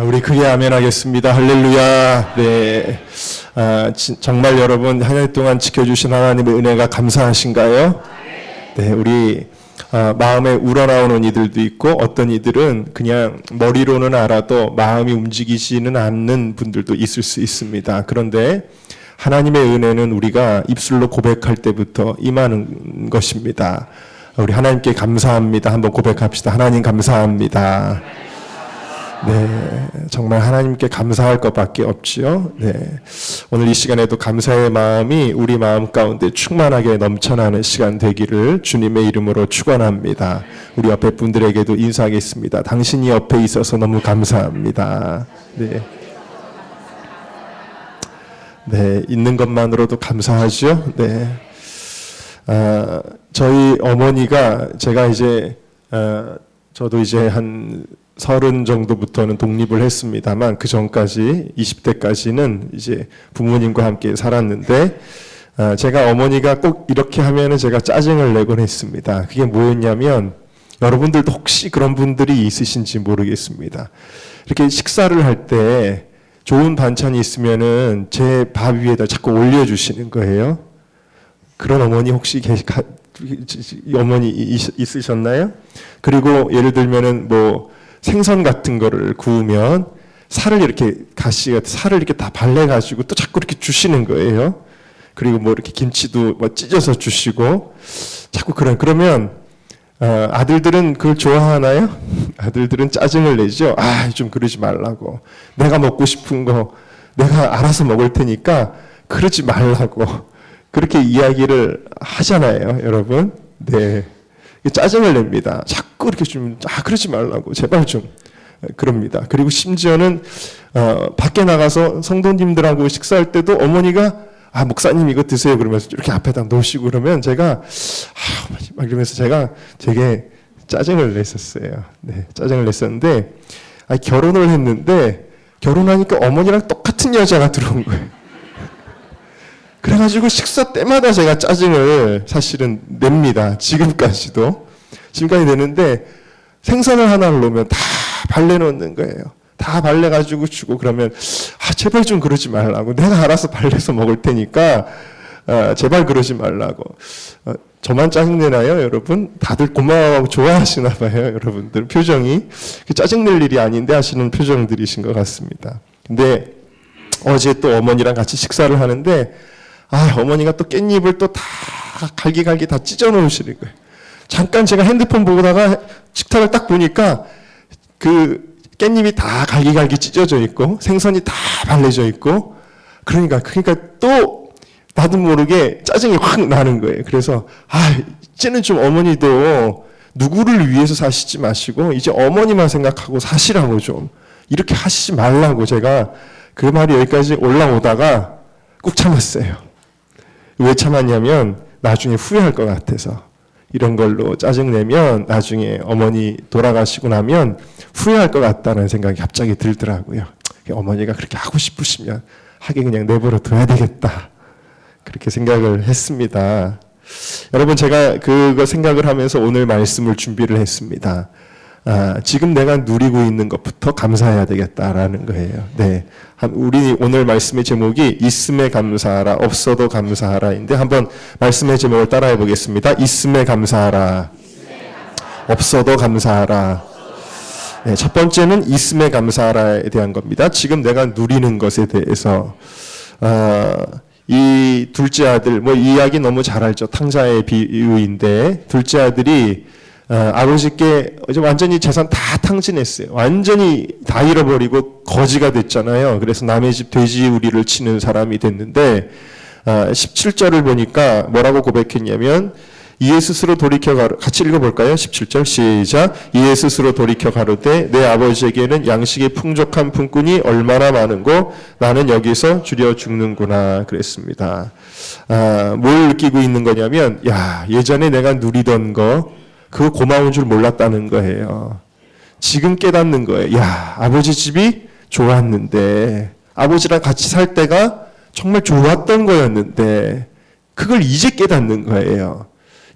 우리 크게 아멘 하겠습니다. 할렐루야. 네. 정말 여러분 한 해 동안 지켜주신 하나님의 은혜가 감사하신가요? 네. 우리 마음에 우러나오는 이들도 있고 어떤 이들은 그냥 머리로는 알아도 마음이 움직이지는 않는 분들도 있을 수 있습니다. 그런데 하나님의 은혜는 우리가 입술로 고백할 때부터 임하는 것입니다. 우리 하나님께 감사합니다. 한번 고백합시다. 하나님 감사합니다. 네, 정말 하나님께 감사할 것밖에 없지요. 네, 오늘 이 시간에도 감사의 마음이 우리 마음 가운데 충만하게 넘쳐나는 시간 되기를 주님의 이름으로 축원합니다. 우리 옆에 분들에게도 인사하겠습니다. 당신이 옆에 있어서 너무 감사합니다. 네, 네, 있는 것만으로도 감사하죠. 네, 저희 어머니가 제가 이제 저도 이제 한 30 정도부터는 독립을 했습니다만 그 전까지 20대까지는 이제 부모님과 함께 살았는데 제가 어머니가 꼭 이렇게 하면은 제가 짜증을 내곤 했습니다. 그게 뭐였냐면 여러분들도 혹시 그런 분들이 있으신지 모르겠습니다. 이렇게 식사를 할 때 좋은 반찬이 있으면은 제 밥 위에다 자꾸 올려주시는 거예요. 그런 어머니 혹시 어머니 있으셨나요? 그리고 예를 들면은 뭐 생선 같은 거를 구우면 살을 이렇게 살을 이렇게 다 발라가지고 또 자꾸 이렇게 주시는 거예요. 그리고 뭐 이렇게 김치도 뭐 찢어서 주시고 자꾸 그러면 아들들은 그걸 좋아하나요? 아들들은 짜증을 내죠. 좀 그러지 말라고. 내가 먹고 싶은 거 내가 알아서 먹을 테니까 그러지 말라고. 그렇게 이야기를 하잖아요, 여러분. 네. 짜증을 냅니다. 자꾸 이렇게 그러지 말라고. 제발 좀. 그럽니다. 그리고 심지어는, 밖에 나가서 성도님들하고 식사할 때도 어머니가, 목사님 이거 드세요. 그러면서 이렇게 앞에다 놓으시고 그러면 제가, 막 이러면서 제가 되게 짜증을 냈었어요. 네. 짜증을 냈었는데, 결혼을 했는데, 결혼하니까 어머니랑 똑같은 여자가 들어온 거예요. 그래가지고 식사 때마다 제가 짜증을 사실은 냅니다. 지금까지도 내는데 생선을 하나를 놓으면 다 발라놓는 거예요. 다 발라가지고 주고 그러면 제발 좀 그러지 말라고. 내가 알아서 발라서 먹을 테니까 제발 그러지 말라고. 저만 짜증내나요, 여러분? 다들 고마워하고 좋아하시나 봐요, 여러분들. 표정이 짜증낼 일이 아닌데 하시는 표정들이신 것 같습니다. 근데 어제 또 어머니랑 같이 식사를 하는데 어머니가 또 깻잎을 또 다 갈기갈기 다 찢어 놓으시는 거예요. 잠깐 제가 핸드폰 보다가 식탁을 딱 보니까 그 깻잎이 다 갈기갈기 찢어져 있고 생선이 다 발라져 있고 그러니까 또 나도 모르게 짜증이 확 나는 거예요. 그래서 이제는 좀 어머니도 누구를 위해서 사시지 마시고 이제 어머니만 생각하고 사시라고 좀 이렇게 하시지 말라고 제가 그 말이 여기까지 올라오다가 꾹 참았어요. 왜 참았냐면 나중에 후회할 것 같아서 이런 걸로 짜증내면 나중에 어머니 돌아가시고 나면 후회할 것 같다는 생각이 갑자기 들더라고요. 어머니가 그렇게 하고 싶으시면 하게 그냥 내버려 둬야 되겠다. 그렇게 생각을 했습니다. 여러분 제가 그거 생각을 하면서 오늘 말씀을 준비를 했습니다. 지금 내가 누리고 있는 것부터 감사해야 되겠다라는 거예요. 네. 우리 오늘 말씀의 제목이 있음에 감사하라, 없어도 감사하라인데 한번 말씀의 제목을 따라해 보겠습니다. 있음에 감사하라, 없어도 감사하라. 네, 첫 번째는 있음에 감사하라에 대한 겁니다. 지금 내가 누리는 것에 대해서. 이 둘째 아들, 이 이야기 너무 잘 알죠. 탕자의 비유인데, 둘째 아들이 아버지께 완전히 재산 다 탕진했어요. 완전히 다 잃어버리고 거지가 됐잖아요. 그래서 남의 집 돼지우리를 치는 사람이 됐는데 17절을 보니까 뭐라고 고백했냐면 이에 스스로 돌이켜 같이 읽어볼까요? 17절 시작. 이에 스스로 돌이켜 가로되 내 아버지에게는 양식이 풍족한 품꾼이 얼마나 많은고 나는 여기서 줄여 죽는구나 그랬습니다. 뭘 느끼고 있는 거냐면 예전에 내가 누리던 거 그거 고마운 줄 몰랐다는 거예요. 지금 깨닫는 거예요. 아버지 집이 좋았는데 아버지랑 같이 살 때가 정말 좋았던 거였는데 그걸 이제 깨닫는 거예요.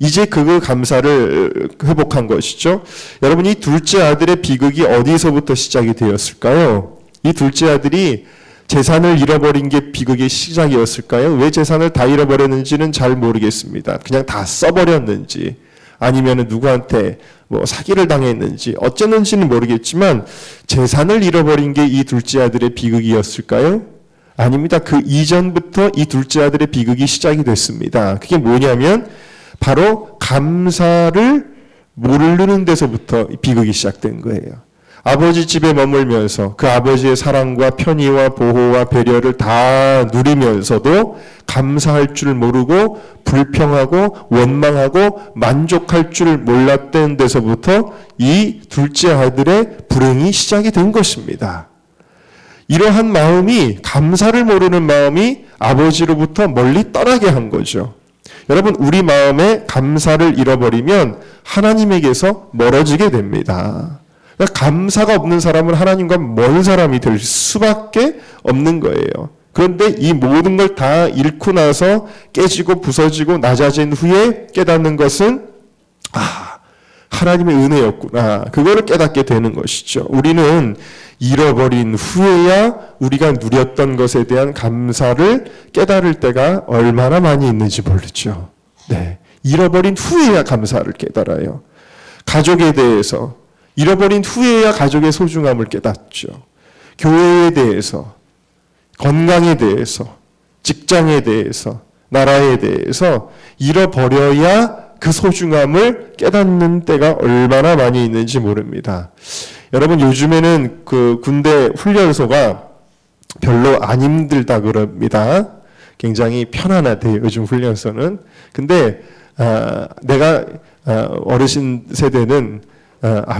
이제 그 감사를 회복한 것이죠. 여러분, 이 둘째 아들의 비극이 어디서부터 시작이 되었을까요? 이 둘째 아들이 재산을 잃어버린 게 비극의 시작이었을까요? 왜 재산을 다 잃어버렸는지는 잘 모르겠습니다. 그냥 다 써버렸는지, 아니면 누구한테 뭐 사기를 당했는지 어쨌는지는 모르겠지만 재산을 잃어버린 게 이 둘째 아들의 비극이었을까요? 아닙니다. 그 이전부터 이 둘째 아들의 비극이 시작이 됐습니다. 그게 뭐냐면 바로 감사를 모르는 데서부터 비극이 시작된 거예요. 아버지 집에 머물면서 그 아버지의 사랑과 편의와 보호와 배려를 다 누리면서도 감사할 줄 모르고 불평하고 원망하고 만족할 줄 몰랐던 데서부터 이 둘째 아들의 불행이 시작이 된 것입니다. 이러한 마음이, 감사를 모르는 마음이 아버지로부터 멀리 떠나게 한 거죠. 여러분, 우리 마음에 감사를 잃어버리면 하나님에게서 멀어지게 됩니다. 그러니까 감사가 없는 사람은 하나님과 먼 사람이 될 수밖에 없는 거예요. 그런데 이 모든 걸 다 잃고 나서 깨지고 부서지고 낮아진 후에 깨닫는 것은 하나님의 은혜였구나. 그거를 깨닫게 되는 것이죠. 우리는 잃어버린 후에야 우리가 누렸던 것에 대한 감사를 깨달을 때가 얼마나 많이 있는지 모르죠. 네, 잃어버린 후에야 감사를 깨달아요. 가족에 대해서 잃어버린 후에야 가족의 소중함을 깨닫죠. 교회에 대해서, 건강에 대해서, 직장에 대해서, 나라에 대해서 잃어버려야 그 소중함을 깨닫는 때가 얼마나 많이 있는지 모릅니다. 여러분, 요즘에는 그 군대 훈련소가 별로 안 힘들다 그럽니다. 굉장히 편안하대요, 요즘 훈련소는. 근데 내가 어르신 세대는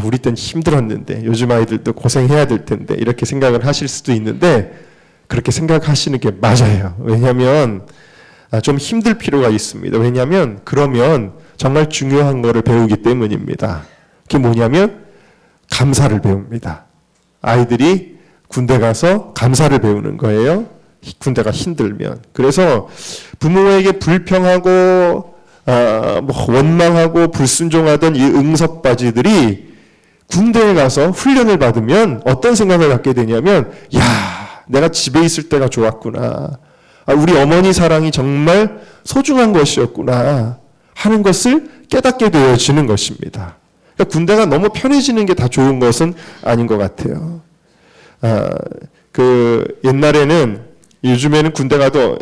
우리 때는 힘들었는데 요즘 아이들도 고생해야 될 텐데 이렇게 생각을 하실 수도 있는데, 그렇게 생각하시는 게 맞아요. 왜냐하면 좀 힘들 필요가 있습니다. 왜냐하면 그러면 정말 중요한 거를 배우기 때문입니다. 그게 뭐냐면 감사를 배웁니다. 아이들이 군대 가서 감사를 배우는 거예요. 군대가 힘들면. 그래서 부모에게 불평하고 원망하고 불순종하던 이 응석바지들이 군대에 가서 훈련을 받으면 어떤 생각을 갖게 되냐면, 내가 집에 있을 때가 좋았구나. 우리 어머니 사랑이 정말 소중한 것이었구나 하는 것을 깨닫게 되어지는 것입니다. 그러니까 군대가 너무 편해지는 게 다 좋은 것은 아닌 것 같아요. 옛날에는, 요즘에는 군대 가도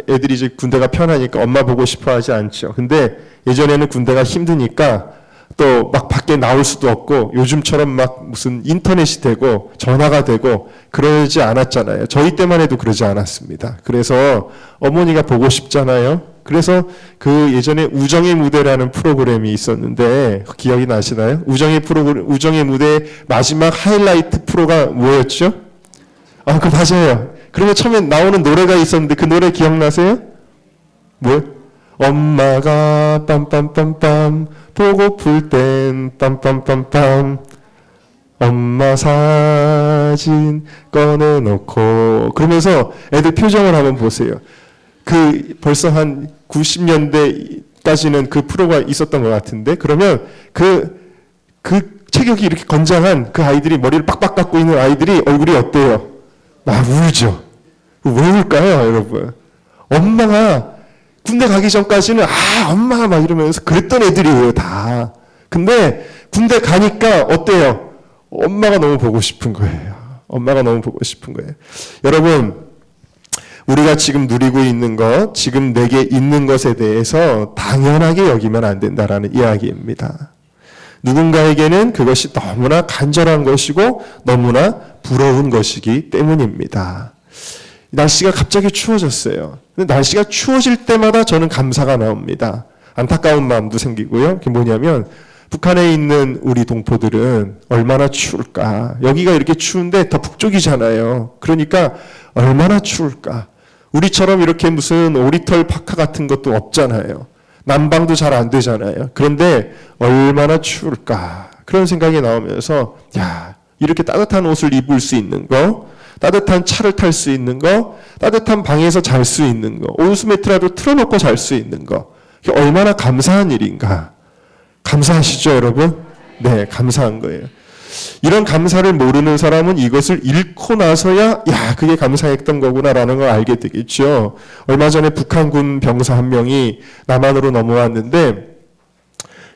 애들이 이제 군대가 편하니까 엄마 보고 싶어 하지 않죠. 근데 예전에는 군대가 힘드니까 또 막 밖에 나올 수도 없고 요즘처럼 막 무슨 인터넷이 되고 전화가 되고 그러지 않았잖아요. 저희 때만 해도 그러지 않았습니다. 그래서 어머니가 보고 싶잖아요. 그래서 그 예전에 우정의 무대라는 프로그램이 있었는데 기억이 나시나요? 우정의 무대 마지막 하이라이트 프로가 뭐였죠? 그거 맞아요. 그리고 처음에 나오는 노래가 있었는데 그 노래 기억나세요? 뭐요? 엄마가 빰빰빰빰 보고플 땐 빰빰빰빰 엄마 사진 꺼내놓고, 그러면서 애들 표정을 한번 보세요. 벌써 한 90년대까지는 그 프로가 있었던 것 같은데, 그러면 그 체격이 이렇게 건장한 그 아이들이, 머리를 빡빡 깎고 있는 아이들이 얼굴이 어때요? 울죠. 왜 울까요, 여러분? 엄마가 군대 가기 전까지는 엄마 막 이러면서 그랬던 애들이에요, 다. 근데 군대 가니까 어때요? 엄마가 너무 보고 싶은 거예요. 엄마가 너무 보고 싶은 거예요. 여러분, 우리가 지금 누리고 있는 것, 지금 내게 있는 것에 대해서 당연하게 여기면 안 된다라는 이야기입니다. 누군가에게는 그것이 너무나 간절한 것이고 너무나 부러운 것이기 때문입니다. 날씨가 갑자기 추워졌어요. 근데 날씨가 추워질 때마다 저는 감사가 나옵니다. 안타까운 마음도 생기고요. 그게 뭐냐면 북한에 있는 우리 동포들은 얼마나 추울까. 여기가 이렇게 추운데 더 북쪽이잖아요. 그러니까 얼마나 추울까. 우리처럼 이렇게 무슨 오리털 파카 같은 것도 없잖아요. 난방도 잘 안 되잖아요. 그런데 얼마나 추울까. 그런 생각이 나오면서 이렇게 따뜻한 옷을 입을 수 있는 거, 따뜻한 차를 탈 수 있는 거, 따뜻한 방에서 잘 수 있는 거, 온수매트라도 틀어놓고 잘 수 있는 거, 그게 얼마나 감사한 일인가. 감사하시죠, 여러분? 네, 감사한 거예요. 이런 감사를 모르는 사람은 이것을 잃고 나서야 그게 감사했던 거구나라는 걸 알게 되겠죠. 얼마 전에 북한군 병사 한 명이 남한으로 넘어왔는데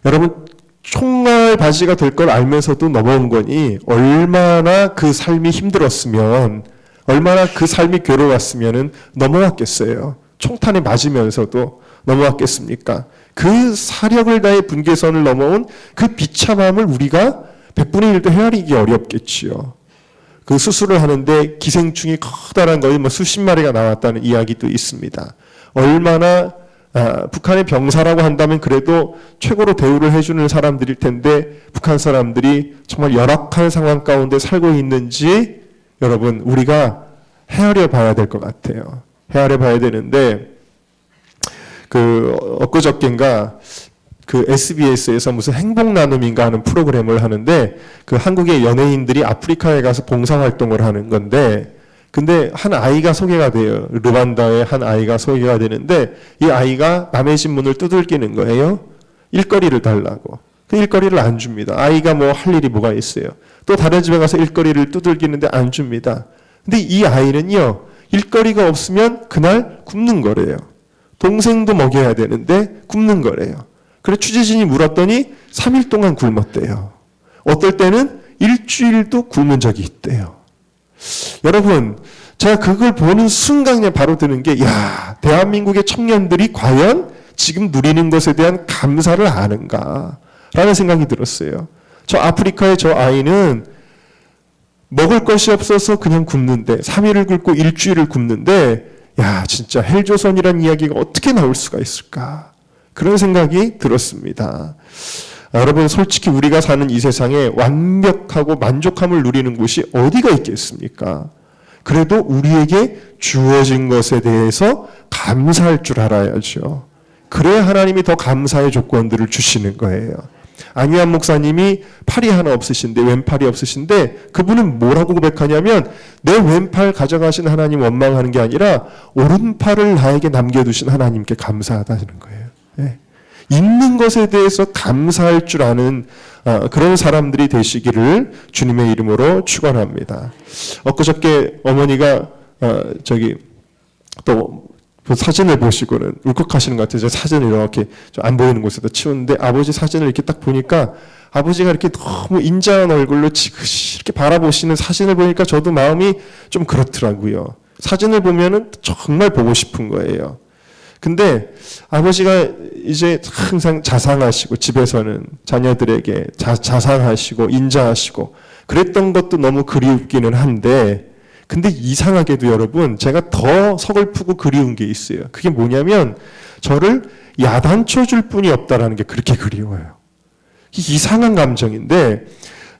여러분 총알 바지가 될 걸 알면서도 넘어온 거니 얼마나 그 삶이 힘들었으면 얼마나 그 삶이 괴로웠으면 넘어왔겠어요. 총탄에 맞으면서도 넘어왔겠습니까? 그 사력을 다해 분계선을 넘어온 그 비참함을 우리가 100분의 1도 헤아리기 어렵겠지요. 그 수술을 하는데 기생충이 커다란 거의 수십 마리가 나왔다는 이야기도 있습니다. 얼마나 북한의 병사라고 한다면 그래도 최고로 대우를 해주는 사람들일 텐데 북한 사람들이 정말 열악한 상황 가운데 살고 있는지 여러분 우리가 헤아려 봐야 될 것 같아요. 헤아려 봐야 되는데 엊그저께인가 SBS에서 무슨 행복 나눔인가 하는 프로그램을 하는데 한국의 연예인들이 아프리카에 가서 봉사활동을 하는 건데 근데 한 아이가 소개가 돼요. 르완다의 한 아이가 소개가 되는데 이 아이가 남의 집 문을 두들기는 거예요. 일거리를 달라고. 그 일거리를 안 줍니다. 아이가 할 일이 뭐가 있어요. 또 다른 집에 가서 일거리를 두들기는데 안 줍니다. 근데 이 아이는요. 일거리가 없으면 그날 굶는 거래요. 동생도 먹여야 되는데 굶는 거래요. 그래 취재진이 물었더니 3일 동안 굶었대요. 어떨 때는 일주일도 굶은 적이 있대요. 여러분 제가 그걸 보는 순간에 바로 드는 게 대한민국의 청년들이 과연 지금 누리는 것에 대한 감사를 아는가 라는 생각이 들었어요. 저 아프리카의 저 아이는 먹을 것이 없어서 그냥 굶는데 3일을 굶고 일주일을 굶는데 진짜 헬조선이라는 이야기가 어떻게 나올 수가 있을까 그런 생각이 들었습니다. 여러분 솔직히 우리가 사는 이 세상에 완벽하고 만족함을 누리는 곳이 어디가 있겠습니까? 그래도 우리에게 주어진 것에 대해서 감사할 줄 알아야죠. 그래야 하나님이 더 감사의 조건들을 주시는 거예요. 안희환 목사님이 팔이 하나 없으신데 왼팔이 없으신데 그분은 뭐라고 고백하냐면 내 왼팔 가져가신 하나님 원망하는 게 아니라 오른팔을 나에게 남겨두신 하나님께 감사하다는 거예요. 네. 있는 것에 대해서 감사할 줄 아는 그런 사람들이 되시기를 주님의 이름으로 축원합니다. 엊그저께 어머니가 또 사진을 보시고는 울컥하시는 것 같아요. 사진을 이렇게 좀 안 보이는 곳에다 치우는데 아버지 사진을 이렇게 딱 보니까 아버지가 이렇게 너무 인자한 얼굴로 지그시 이렇게 바라보시는 사진을 보니까 저도 마음이 좀 그렇더라고요. 사진을 보면은 정말 보고 싶은 거예요. 근데 아버지가 이제 항상 자상하시고 집에서는 자녀들에게 자상하시고 인자하시고 그랬던 것도 너무 그리웠기는 한데 근데 이상하게도 여러분 제가 더 서글프고 그리운 게 있어요. 그게 뭐냐면 저를 야단쳐 줄 분이 없다라는 게 그렇게 그리워요. 이상한 감정인데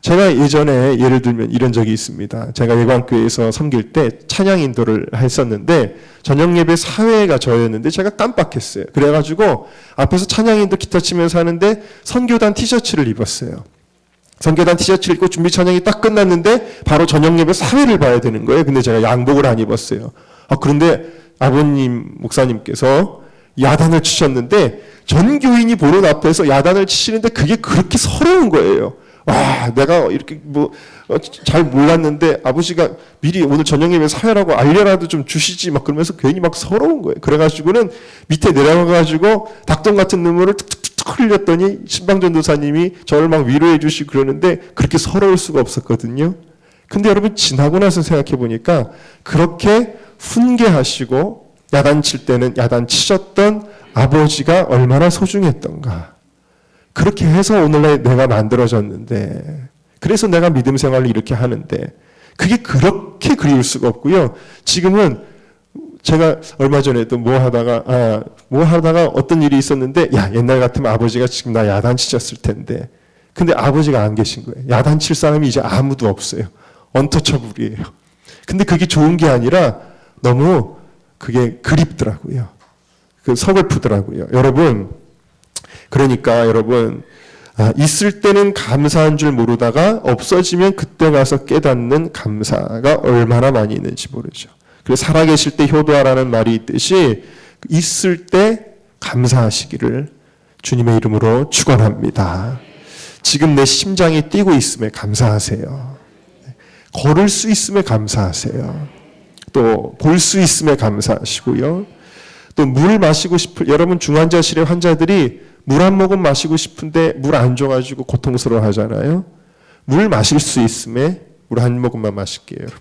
제가 예전에 예를 들면 이런 적이 있습니다. 제가 예광교회에서 섬길 때 찬양 인도를 했었는데 저녁 예배 사회가 저였는데 제가 깜빡했어요. 그래가지고 앞에서 찬양 인도 기타 치면서 하는데 선교단 티셔츠를 입었어요. 선교단 티셔츠를 입고 준비 찬양이 딱 끝났는데 바로 저녁 예배 사회를 봐야 되는 거예요. 근데 제가 양복을 안 입었어요. 그런데 아버님 목사님께서 야단을 치셨는데 전 교인이 보는 앞에서 야단을 치시는데 그게 그렇게 서러운 거예요. 내가 이렇게 잘 몰랐는데 아버지가 미리 오늘 저녁 예배 사회라고 알려라도 좀 주시지 막 그러면서 괜히 막 서러운 거예요. 그래가지고는 밑에 내려가가지고 닭똥 같은 눈물을 툭툭툭 흘렸더니 신방전도사님이 저를 막 위로해 주시고 그러는데 그렇게 서러울 수가 없었거든요. 근데 여러분 지나고 나서 생각해 보니까 그렇게 훈계하시고 야단칠 때는 야단치셨던 아버지가 얼마나 소중했던가. 그렇게 해서 오늘날 내가 만들어졌는데 그래서 내가 믿음 생활을 이렇게 하는데 그게 그렇게 그리울 수가 없고요. 지금은 제가 얼마 전에도 뭐 하다가 어떤 일이 있었는데 옛날 같으면 아버지가 지금 나 야단치셨을 텐데 근데 아버지가 안 계신 거예요. 야단칠 사람이 이제 아무도 없어요. 언터처블이에요. 근데 그게 좋은 게 아니라 너무 그게 그립더라고요. 서글프더라고요. 그러니까 여러분 있을 때는 감사한 줄 모르다가 없어지면 그때 가서 깨닫는 감사가 얼마나 많이 있는지 모르죠. 그래서 살아계실 때 효도하라는 말이 있듯이 있을 때 감사하시기를 주님의 이름으로 축원합니다. 지금 내 심장이 뛰고 있음에 감사하세요. 걸을 수 있음에 감사하세요. 또 볼 수 있음에 감사하시고요. 또 물 마시고 싶을, 여러분 중환자실의 환자들이 물 한 모금 마시고 싶은데 물 안 줘가지고 고통스러워 하잖아요. 물 마실 수 있음에 물 한 모금만 마실게요, 여러분.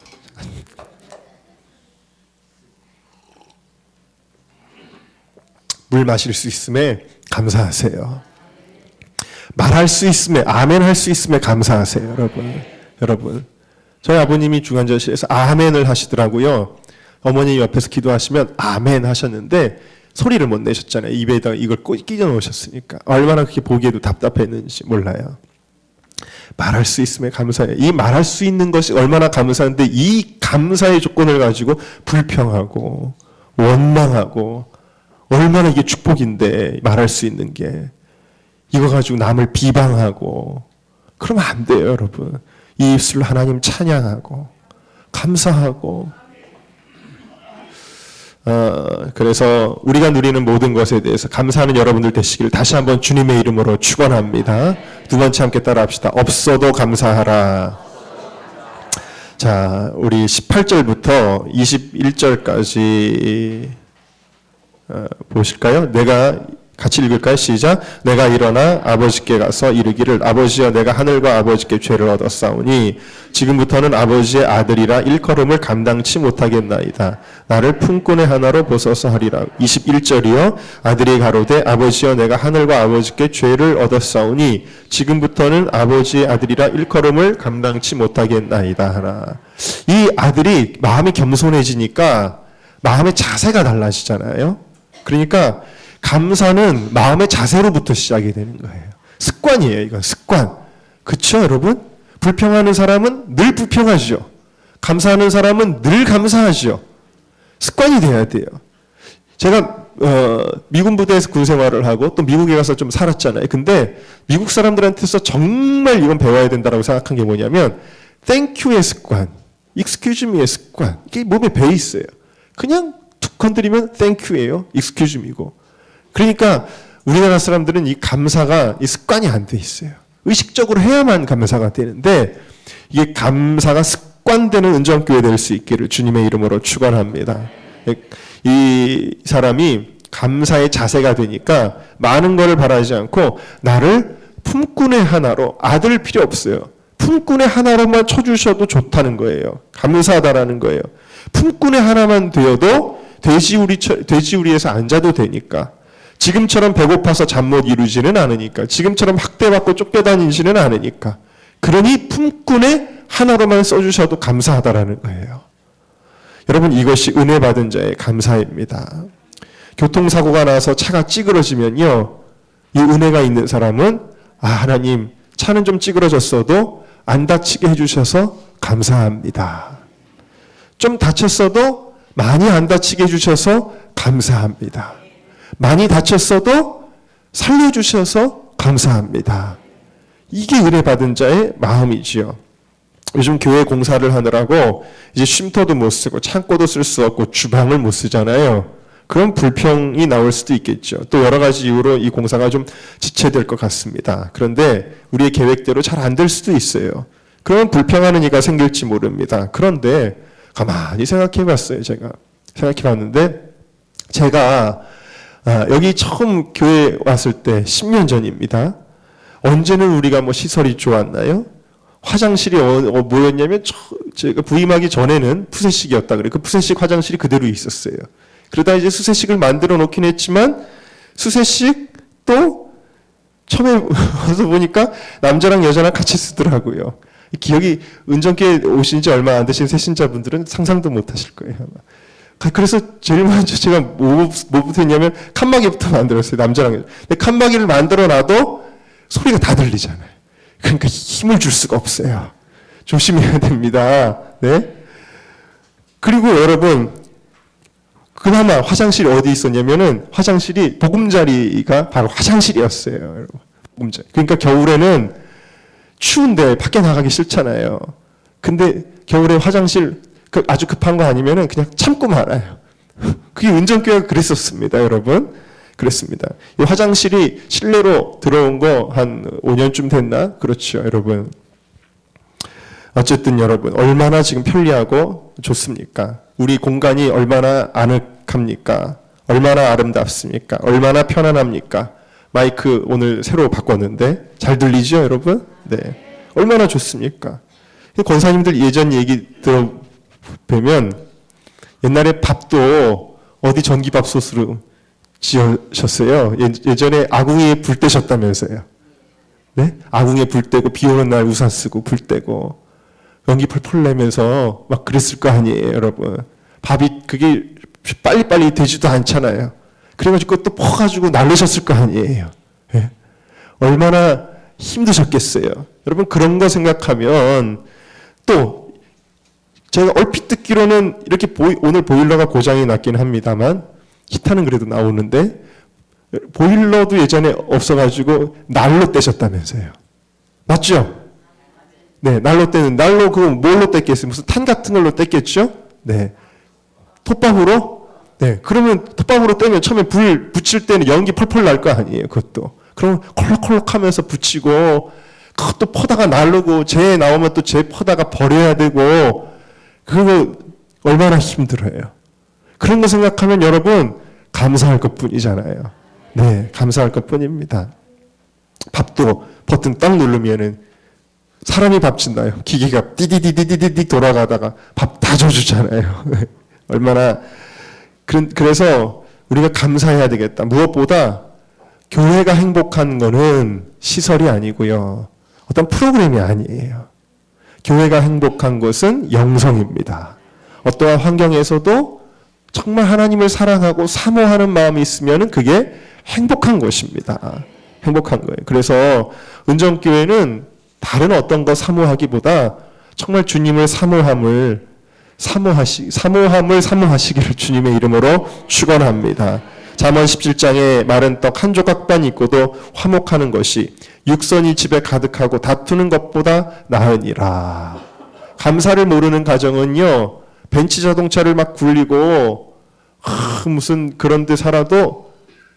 물 마실 수 있음에 감사하세요. 말할 수 있음에, 아멘 할 수 있음에 감사하세요, 여러분. 저희 아버님이 중환자실에서 아멘을 하시더라고요. 어머니 옆에서 기도하시면 아멘 하셨는데 소리를 못 내셨잖아요. 입에다가 이걸 끼워 놓으셨으니까. 얼마나 그렇게 보기에도 답답했는지 몰라요. 말할 수 있음에 감사해요. 이 말할 수 있는 것이 얼마나 감사한데 이 감사의 조건을 가지고 불평하고 원망하고 얼마나 이게 축복인데 말할 수 있는 게 이거 가지고 남을 비방하고 그러면 안 돼요, 여러분. 이 입술로 하나님 찬양하고 감사하고 그래서 우리가 누리는 모든 것에 대해서 감사하는 여러분들 되시기를 다시 한번 주님의 이름으로 축원합니다. 두 번째 함께 따라합시다. 없어도 감사하라. 자, 우리 18절부터 21절까지 보실까요? 같이 읽을까요? 시작. 내가 일어나 아버지께 가서 이르기를 아버지여 내가 하늘과 아버지께 죄를 얻었사오니 지금부터는 아버지의 아들이라 일컬음을 감당치 못하겠나이다. 나를 품꾼의 하나로 보소서 하리라. 21절이요. 아들이 가로되 아버지여 내가 하늘과 아버지께 죄를 얻었사오니 지금부터는 아버지의 아들이라 일컬음을 감당치 못하겠나이다 하라. 이 아들이 마음이 겸손해지니까 마음의 자세가 달라지잖아요. 그러니까 감사는 마음의 자세로부터 시작이 되는 거예요. 습관이에요. 이건 습관. 그렇죠, 여러분? 불평하는 사람은 늘 불평하죠. 감사하는 사람은 늘 감사하죠. 습관이 돼야 돼요. 제가 미군 부대에서 군 생활을 하고 또 미국에 가서 좀 살았잖아요. 근데 미국 사람들한테서 정말 이건 배워야 된다고 생각한 게 뭐냐면 thank you의 습관, excuse me의 습관. 이게 몸에 배 있어요. 그냥 툭 건드리면 thank you예요. excuse me고. 그러니까 우리나라 사람들은 이 감사가 이 습관이 안 돼 있어요. 의식적으로 해야만 감사가 되는데 이게 감사가 습관되는 은정교회 될 수 있기를 주님의 이름으로 축원합니다. 이 사람이 감사의 자세가 되니까 많은 것을 바라지 않고 나를 품꾼의 하나로, 아들 필요 없어요. 품꾼의 하나로만 쳐주셔도 좋다는 거예요. 감사하다라는 거예요. 품꾼의 하나만 되어도 돼지우리에서 앉아도 되니까. 지금처럼 배고파서 잠 못 이루지는 않으니까. 지금처럼 학대받고 쫓겨다니지는 않으니까. 그러니 품꾼의 하나로만 써주셔도 감사하다라는 거예요. 여러분, 이것이 은혜 받은 자의 감사입니다. 교통사고가 나서 차가 찌그러지면요, 이 은혜가 있는 사람은 하나님 차는 좀 찌그러졌어도 안 다치게 해주셔서 감사합니다. 좀 다쳤어도 많이 안 다치게 해주셔서 감사합니다. 많이 다쳤어도 살려주셔서 감사합니다. 이게 은혜 받은 자의 마음이지요. 요즘 교회 공사를 하느라고 이제 쉼터도 못 쓰고 창고도 쓸 수 없고 주방을 못 쓰잖아요. 그럼 불평이 나올 수도 있겠죠. 또 여러 가지 이유로 이 공사가 좀 지체될 것 같습니다. 그런데 우리의 계획대로 잘 안 될 수도 있어요. 그러면 불평하는 이가 생길지 모릅니다. 그런데 가만히 생각해 봤어요. 제가 생각해 봤는데 제가 여기 처음 교회 왔을 때 10년 전입니다. 언제는 우리가 뭐 시설이 좋았나요? 화장실이 뭐였냐면 제가 부임하기 전에는 푸세식이었다 그래요. 그 푸세식 화장실이 그대로 있었어요. 그러다 이제 수세식을 만들어 놓긴 했지만 수세식도 처음에 와서 보니까 남자랑 여자랑 같이 쓰더라고요. 기억이 은정교회 오신 지 얼마 안 되신 새신자분들은 상상도 못 하실 거예요. 그래서 제일 먼저 제가 뭐부터 했냐면 칸막이부터 만들었어요. 남자랑 여자. 근데 칸막이를 만들어 놔도 소리가 다 들리잖아요. 그러니까 힘을 줄 수가 없어요. 조심해야 됩니다. 네. 그리고 여러분, 그나마 화장실이 어디 있었냐면은 화장실이 보금자리가 바로 화장실이었어요. 여러분. 보금자리. 그러니까 겨울에는 추운데 밖에 나가기 싫잖아요. 근데 겨울에 화장실 아주 급한 거 아니면은 그냥 참고 말아요. 그게 은정교회가 그랬었습니다, 여러분. 그랬습니다. 이 화장실이 실내로 들어온 거 한 5년쯤 됐나? 그렇죠, 여러분. 어쨌든 여러분, 얼마나 지금 편리하고 좋습니까? 우리 공간이 얼마나 아늑합니까? 얼마나 아름답습니까? 얼마나 편안합니까? 마이크 오늘 새로 바꿨는데 잘 들리죠, 여러분? 네. 얼마나 좋습니까? 권사님들 예전 얘기 들어보면 옛날에 밥도 어디 전기밥솥으로 지으셨어요. 예전에 아궁이에 불 떼셨다면서요. 네? 아궁이에 불 떼고 비 오는 날 우산 쓰고 불 떼고 연기 펄펄 내면서 막 그랬을 거 아니에요, 여러분. 밥이 그게 빨리빨리 되지도 않잖아요. 그래가지고 그것도 퍼가지고 날르셨을 거 아니에요. 네? 얼마나 힘드셨겠어요. 여러분 그런 거 생각하면 또 제가 얼핏 듣기로는 이렇게 오늘 보일러가 고장이 났긴 합니다만 히타는 그래도 나오는데 보일러도 예전에 없어가지고 난로 떼셨다면서요. 맞죠? 네, 난로 떼는 난로 그거 뭘로 뗐겠어요? 무슨 탄 같은 걸로 뗐겠죠? 네, 톱밥으로. 네, 그러면 톱밥으로 떼면 처음에 불 붙일 때는 연기 펄펄 날 거 아니에요, 그것도. 그럼 콜록콜록하면서 붙이고 그것도 퍼다가 날르고 재 나오면 또 재 퍼다가 버려야 되고 그거 얼마나 힘들어요. 그런 거 생각하면 여러분 감사할 것뿐이잖아요. 네, 감사할 것뿐입니다. 밥도 버튼 딱 누르면은 사람이 밥 준다요. 기계가 띠디디디디디 돌아가다가 밥 다 줘주잖아요. 얼마나 그래서 우리가 감사해야 되겠다. 무엇보다 교회가 행복한 거는 시설이 아니고요. 어떤 프로그램이 아니에요. 교회가 행복한 것은 영성입니다. 어떠한 환경에서도 정말 하나님을 사랑하고 사모하는 마음이 있으면 그게 행복한 것입니다. 행복한 거예요. 그래서 은정교회는 다른 어떤 거 사모하기보다 정말 주님을 사모함을 사모하시기를 주님의 이름으로 축원합니다. 잠언 17장에 마른 떡 한 조각만 있고도 화목하는 것이 육선이 집에 가득하고 다투는 것보다 나으니라. 감사를 모르는 가정은요, 벤츠 자동차를 막 굴리고 무슨 그런 데 살아도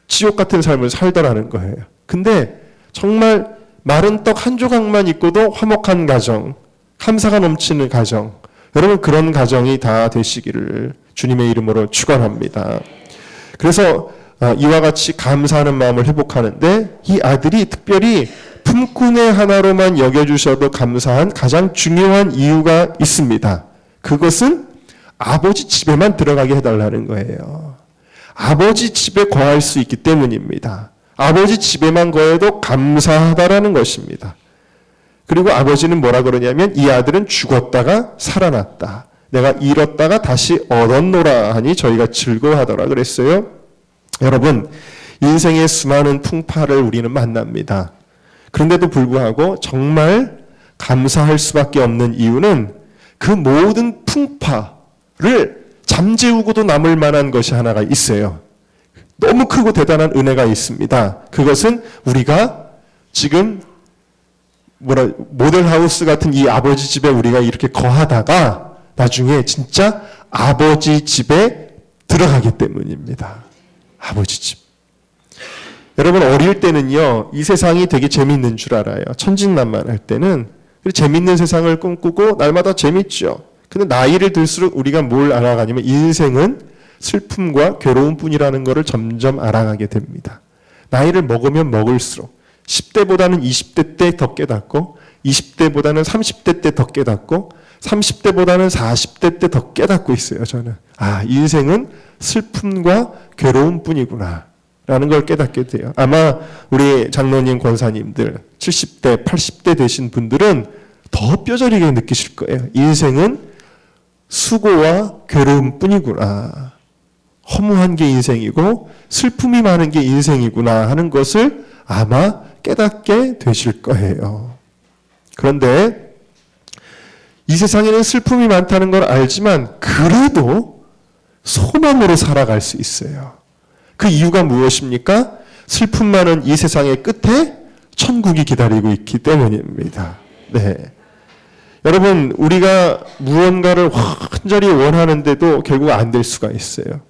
지옥 같은 삶을 살더라는 거예요. 근데 정말 마른 떡 한 조각만 있고도 화목한 가정, 감사가 넘치는 가정, 여러분 그런 가정이 다 되시기를 주님의 이름으로 축원합니다. 그래서 이와 같이 감사하는 마음을 회복하는데 이 아들이 특별히 품꾼의 하나로만 여겨주셔도 감사한 가장 중요한 이유가 있습니다. 그것은 아버지 집에만 들어가게 해달라는 거예요. 아버지 집에 거할 수 있기 때문입니다. 아버지 집에만 거해도 감사하다라는 것입니다. 그리고 아버지는 뭐라 그러냐면 이 아들은 죽었다가 살아났다. 내가 잃었다가 다시 얻었노라 하니 저희가 즐거워하더라 그랬어요. 여러분, 인생의 수많은 풍파를 우리는 만납니다. 그런데도 불구하고 정말 감사할 수밖에 없는 이유는 그 모든 풍파를 잠재우고도 남을 만한 것이 하나가 있어요. 너무 크고 대단한 은혜가 있습니다. 그것은 우리가 지금 모델하우스 같은 이 아버지 집에 우리가 이렇게 거하다가 나중에 진짜 아버지 집에 들어가기 때문입니다. 아버지 집. 여러분 어릴 때는요, 이 세상이 되게 재밌는 줄 알아요. 천진난만할 때는 재밌는 세상을 꿈꾸고 날마다 재밌죠. 근데 나이를 들수록 우리가 뭘 알아가냐면 인생은 슬픔과 괴로움뿐이라는 것을 점점 알아가게 됩니다. 나이를 먹으면 먹을수록 10대보다는 20대 때 더 깨닫고 20대보다는 30대 때 더 깨닫고 30대보다는 40대 때 더 깨닫고 있어요. 저는 인생은 슬픔과 괴로움뿐이구나 라는 걸 깨닫게 돼요. 아마 우리 장로님 권사님들 70대 80대 되신 분들은 더 뼈저리게 느끼실 거예요. 인생은 수고와 괴로움뿐이구나, 허무한 게 인생이고 슬픔이 많은 게 인생이구나 하는 것을 아마 깨닫게 되실 거예요. 그런데 이 세상에는 슬픔이 많다는 걸 알지만 그래도 소망으로 살아갈 수 있어요. 그 이유가 무엇입니까? 슬픔 많은 이 세상의 끝에 천국이 기다리고 있기 때문입니다. 네. 여러분, 우리가 무언가를 간절히 원하는데도 결국 안 될 수가 있어요.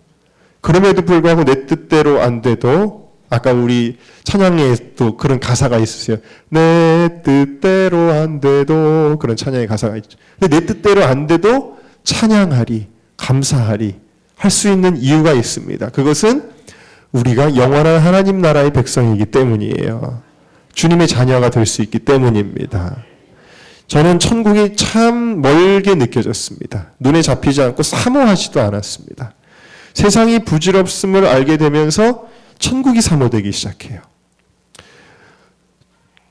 그럼에도 불구하고 내 뜻대로 안 돼도 아까 우리 찬양에 또 그런 가사가 있으세요. 내 뜻대로 안 돼도 그런 찬양의 가사가 있죠. 근데 내 뜻대로 안 돼도 찬양하리, 감사하리 할 수 있는 이유가 있습니다. 그것은 우리가 영원한 하나님 나라의 백성이기 때문이에요. 주님의 자녀가 될 수 있기 때문입니다. 저는 천국이 참 멀게 느껴졌습니다. 눈에 잡히지 않고 사모하지도 않았습니다. 세상이 부질없음을 알게 되면서 천국이 사모되기 시작해요.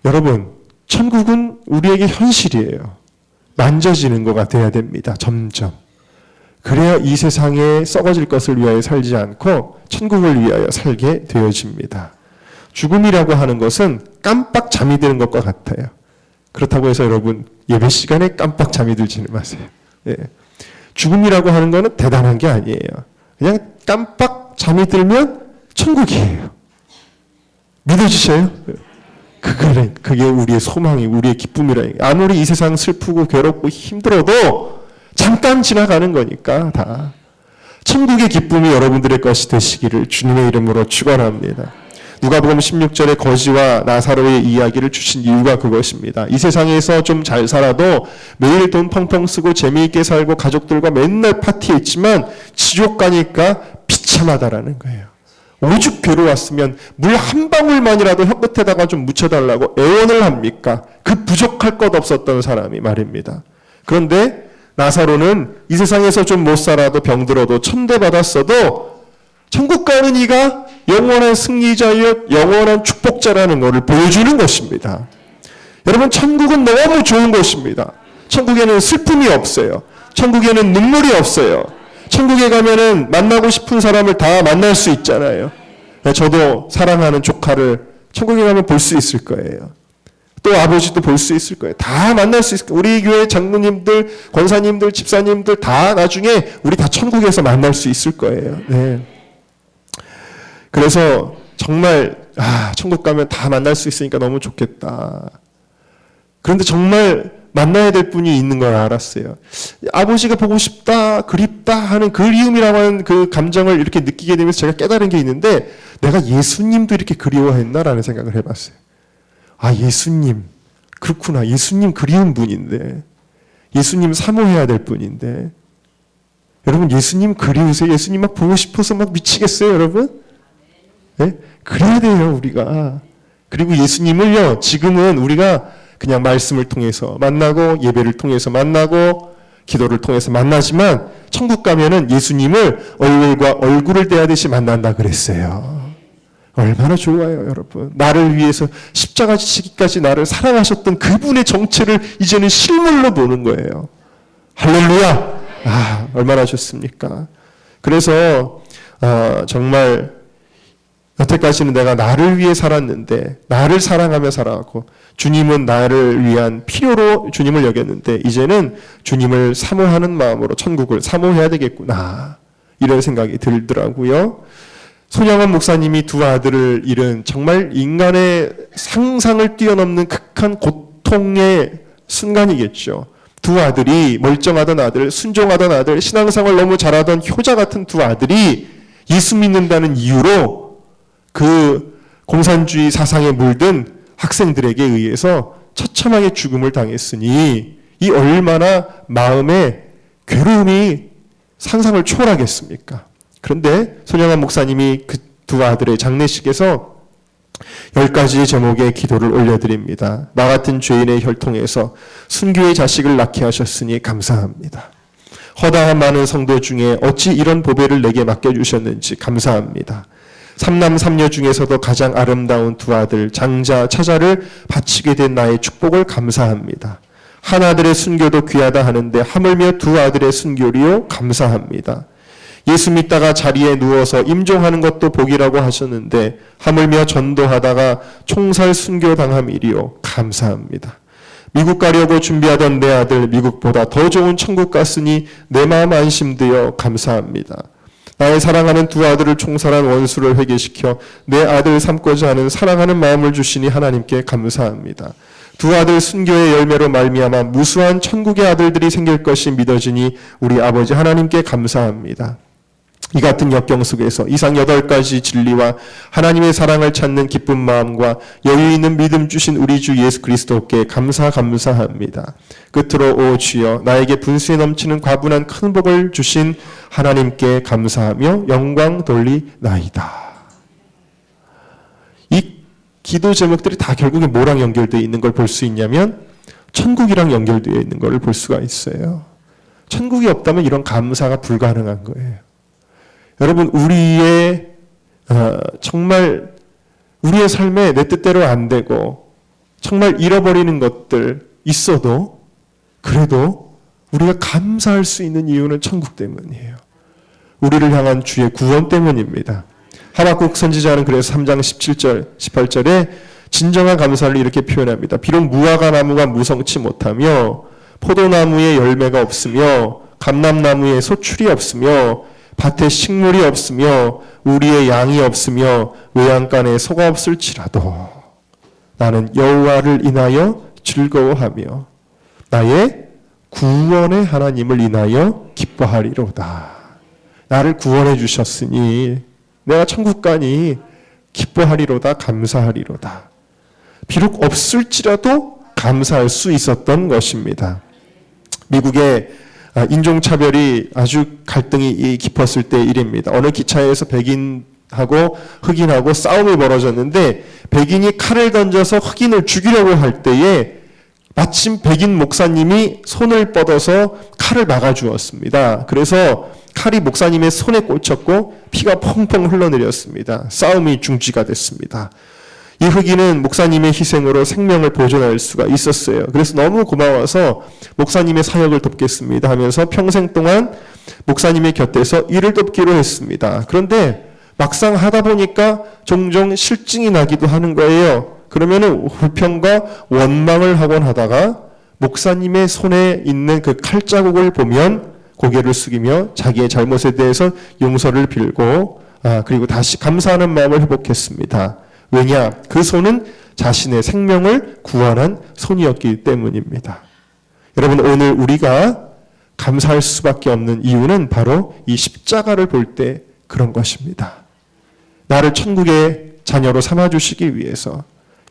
여러분, 천국은 우리에게 현실이에요. 만져지는 거가 돼야 됩니다. 점점. 그래야 이 세상에 썩어질 것을 위하여 살지 않고 천국을 위하여 살게 되어집니다. 죽음이라고 하는 것은 깜빡 잠이 드는 것과 같아요. 그렇다고 해서 여러분 예배 시간에 깜빡 잠이 들지는 마세요. 예. 죽음이라고 하는 것은 대단한 게 아니에요. 그냥 깜빡 잠이 들면 천국이에요. 믿어지셔요? 그게 우리의 소망이, 우리의 기쁨이라. 아무리 이 세상 슬프고 괴롭고 힘들어도 잠깐 지나가는 거니까 다. 천국의 기쁨이 여러분들의 것이 되시기를 주님의 이름으로 축원합니다. 누가복음 16절에 거지와 나사로의 이야기를 주신 이유가 그것입니다. 이 세상에서 좀 잘 살아도 매일 돈 펑펑 쓰고 재미있게 살고 가족들과 맨날 파티했지만 지옥 가니까 비참하다라는 거예요. 오죽 괴로웠으면 물 한 방울만이라도 혀끝에다가 좀 묻혀달라고 애원을 합니까? 그 부족할 것 없었던 사람이 말입니다. 그런데 나사로는 이 세상에서 좀 못 살아도 병들어도 천대받았어도 천국 가는 이가 영원한 승리자여 영원한 축복자라는 것을 보여주는 것입니다. 여러분, 천국은 너무 좋은 곳입니다. 천국에는 슬픔이 없어요. 천국에는 눈물이 없어요. 천국에 가면은 만나고 싶은 사람을 다 만날 수 있잖아요. 저도 사랑하는 조카를 천국에 가면 볼 수 있을 거예요. 또 아버지도 볼 수 있을 거예요. 다 만날 수 있을 거예요. 우리 교회 장로님들, 권사님들, 집사님들 다 나중에 우리 다 천국에서 만날 수 있을 거예요. 네. 그래서 정말 천국 가면 다 만날 수 있으니까 너무 좋겠다. 그런데 정말 만나야 될 분이 있는 걸 알았어요. 아버지가 보고 싶다, 그립다 하는 그리움이라고 하는 그 감정을 이렇게 느끼게 되면서 제가 깨달은 게 있는데 내가 예수님도 이렇게 그리워했나라는 생각을 해봤어요. 예수님, 그렇구나. 예수님 그리운 분인데, 예수님 사모해야 될 분인데, 여러분 예수님 그리우세요? 예수님 막 보고 싶어서 막 미치겠어요, 여러분? 네? 그래야 돼요, 우리가. 그리고 예수님을요, 지금은 우리가 그냥 말씀을 통해서 만나고, 예배를 통해서 만나고, 기도를 통해서 만나지만, 천국 가면은 예수님을 얼굴과 얼굴을 대하듯이 만난다 그랬어요. 얼마나 좋아요, 여러분. 나를 위해서 십자가 지기까지 나를 사랑하셨던 그분의 정체를 이제는 실물로 보는 거예요. 할렐루야! 얼마나 좋습니까? 그래서 정말 여태까지는 내가 나를 위해 살았는데, 나를 사랑하며 살아왔고, 주님은 나를 위한 필요로 주님을 여겼는데, 이제는 주님을 사모하는 마음으로 천국을 사모해야 되겠구나, 이런 생각이 들더라고요. 손양원 목사님이 두 아들을 잃은 정말 인간의 상상을 뛰어넘는 극한 고통의 순간이겠죠. 두 아들이, 멀쩡하던 아들, 순종하던 아들, 신앙생활 너무 잘하던 효자 같은 두 아들이 예수 믿는다는 이유로 그 공산주의 사상에 물든 학생들에게 의해서 처참하게 죽음을 당했으니 이 얼마나 마음의 괴로움이 상상을 초월하겠습니까? 그런데 손양원 목사님이 그 두 아들의 장례식에서 10가지 제목의 기도를 올려드립니다. 나 같은 죄인의 혈통에서 순교의 자식을 낳게 하셨으니 감사합니다. 허다한 많은 성도 중에 어찌 이런 보배를 내게 맡겨주셨는지 감사합니다. 삼남 삼녀 중에서도 가장 아름다운 두 아들 장자 차자를 바치게 된 나의 축복을 감사합니다. 한 아들의 순교도 귀하다 하는데 하물며 두 아들의 순교리요 감사합니다. 예수 믿다가 자리에 누워서 임종하는 것도 복이라고 하셨는데 하물며 전도하다가 총살 순교당함이리요 감사합니다. 미국 가려고 준비하던 내 아들 미국보다 더 좋은 천국 갔으니 내 마음 안심되어 감사합니다. 나의 사랑하는 두 아들을 총살한 원수를 회개시켜 내 아들 삼고자 하는 사랑하는 마음을 주시니 하나님께 감사합니다. 두 아들 순교의 열매로 말미암아 무수한 천국의 아들들이 생길 것이 믿어지니 우리 아버지 하나님께 감사합니다. 이 같은 역경 속에서 이상 8가지 진리와 하나님의 사랑을 찾는 기쁜 마음과 여유 있는 믿음 주신 우리 주 예수 그리스도께 감사합니다. 끝으로 오 주여 나에게 분수에 넘치는 과분한 큰 복을 주신 하나님께 감사하며 영광 돌리나이다. 이 기도 제목들이 다 결국에 뭐랑 연결되어 있는 걸 볼 수 있냐면 천국이랑 연결되어 있는 걸 볼 수가 있어요. 천국이 없다면 이런 감사가 불가능한 거예요. 여러분 우리의 정말 우리의 삶에 내 뜻대로 안 되고 정말 잃어버리는 것들 있어도 그래도 우리가 감사할 수 있는 이유는 천국 때문이에요. 우리를 향한 주의 구원 때문입니다. 하박국 선지자는 그래서 3장 17절 18절에 진정한 감사를 이렇게 표현합니다. 비록 무화과 나무가 무성치 못하며 포도나무에 열매가 없으며 감람나무에 소출이 없으며 밭에 식물이 없으며 우리의 양이 없으며 외양간에 소가 없을지라도 나는 여호와를 인하여 즐거워하며 나의 구원의 하나님을 인하여 기뻐하리로다. 나를 구원해 주셨으니 내가 천국 가니 기뻐하리로다, 감사하리로다. 비록 없을지라도 감사할 수 있었던 것입니다. 미국의 인종차별이 아주 갈등이 깊었을 때 일입니다. 어느 기차에서 백인하고 흑인하고 싸움이 벌어졌는데 백인이 칼을 던져서 흑인을 죽이려고 할 때에 마침 백인 목사님이 손을 뻗어서 칼을 막아주었습니다. 그래서 칼이 목사님의 손에 꽂혔고 피가 펑펑 흘러내렸습니다. 싸움이 중지가 됐습니다. 이 흑인은 목사님의 희생으로 생명을 보존할 수가 있었어요. 그래서 너무 고마워서 목사님의 사역을 돕겠습니다 하면서 평생 동안 목사님의 곁에서 일을 돕기로 했습니다. 그런데 막상 하다 보니까 종종 실증이 나기도 하는 거예요. 그러면은 불평과 원망을 하곤 하다가 목사님의 손에 있는 그 칼자국을 보면 고개를 숙이며 자기의 잘못에 대해서 용서를 빌고 그리고 다시 감사하는 마음을 회복했습니다. 왜냐? 그 손은 자신의 생명을 구원한 손이었기 때문입니다. 여러분 오늘 우리가 감사할 수밖에 없는 이유는 바로 이 십자가를 볼 때 그런 것입니다. 나를 천국의 자녀로 삼아주시기 위해서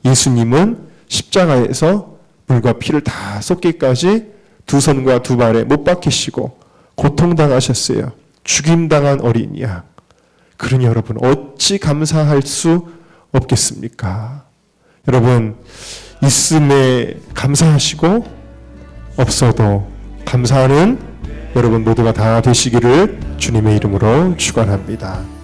예수님은 십자가에서 물과 피를 다 쏟기까지 두 손과 두 발에 못 박히시고 고통당하셨어요. 죽임당한 어린 양. 그러니 여러분 어찌 감사할 수 없겠습니까? 여러분 있음에 감사하시고 없어도 감사하는 여러분 모두가 다 되시기를 주님의 이름으로 축원합니다.